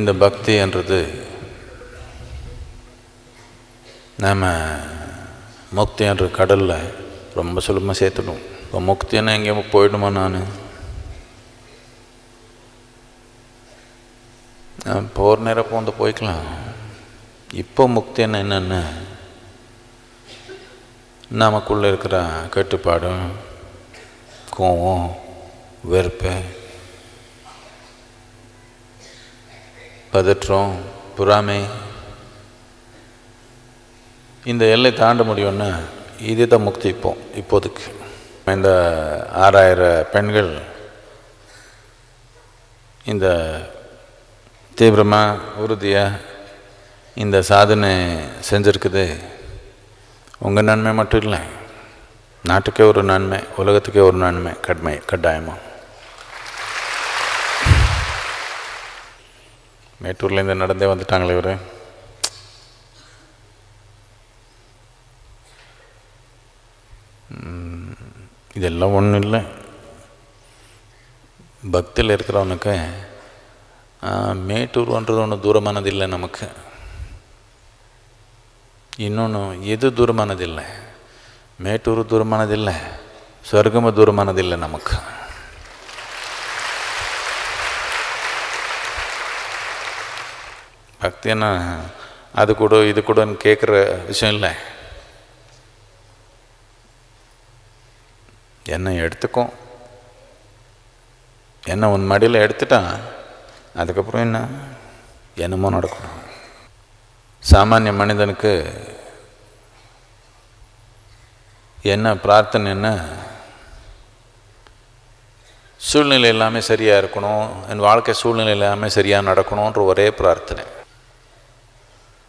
இந்த பக்தி என்றது நாம் முக்தி என்ற கடலில் ரொம்ப சுலபமாக சேர்த்துடும். இப்போ முக்தின்னா எங்கேயோ போயிடுமா? நான் போகிற நேரம் வந்து போய்க்கலாம். இப்போ முக்தி என்னென்னு நமக்குள்ளே இருக்கிற கட்டுப்பாடும் கோவம் வெறுப்பு பதற்றம் பொறாமை இந்த எல்லை தாண்ட முடியும்னா இது தான் முக்தி. இப்போதைக்கு இந்த 6000 பெண்கள் இந்த தீவிரமாக உறுதியாக இந்த சாதனை செஞ்சுருக்குது. உங்கள் நன்மை மட்டும் இல்லை, நாட்டுக்கே ஒரு நன்மை, உலகத்துக்கே ஒரு நன்மை கட்டாயமாக. மேட்டூர்லேருந்து நடந்தே வந்துட்டாங்களே இவர். இதெல்லாம் ஒன்றும் இல்லை. பக்தியில் இருக்கிறவனுக்கு மேட்டூர்ன்றது ஒன்றும் தூரமானதில்லை நமக்கு. இன்னொன்று எது தூரமானதில்லை, மேட்டூர் தூரமானதில்லை, சொர்க்கமும் தூரமானதில்லை நமக்கு. பக்தின்னா அது கூட இது கூடன்னு கேட்குற விஷயம் இல்லை. என்னை எடுத்துக்கும், என்னை உன் மடியில் எடுத்துட்டான், அதுக்கப்புறம் என்னமோ நடக்கணும். சாமானிய மனிதனுக்கு என்ன பிரார்த்தனைன்னா சூழ்நிலை எல்லாமே சரியாக இருக்கணும், என் வாழ்க்கை சூழ்நிலை எல்லாமே சரியாக நடக்கணுன்ற ஒரே பிரார்த்தனை.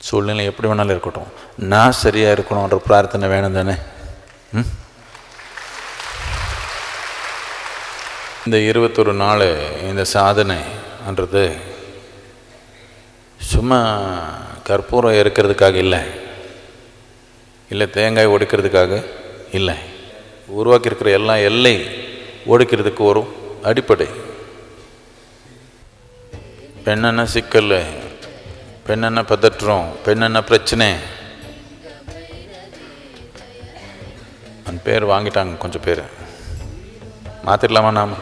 சூழ்நிலை எப்படி வேணாலும் இருக்கட்டும், நான் சரியாக இருக்கணுன்ற பிரார்த்தனை வேணும் தானே. இந்த 21 நாள் இந்த சாதனைன்றது சும்மா கற்பூரம் எரிக்கிறதுக்காக இல்லை தேங்காய் ஒடிக்கிறதுக்காக இல்லை. உருவாக்கியிருக்கிற எல்லா எல்லை ஒடிக்கிறதுக்கு ஒரு அடிப்படை. பெண்ணென்ன சிக்கல், பெண்ணென்ன பதற்றம், பெண்ணென்ன பிரச்சனை, அந்த பேர் வாங்கிட்டாங்க கொஞ்சம் பேர். மாற்றிடலாமா நாம்?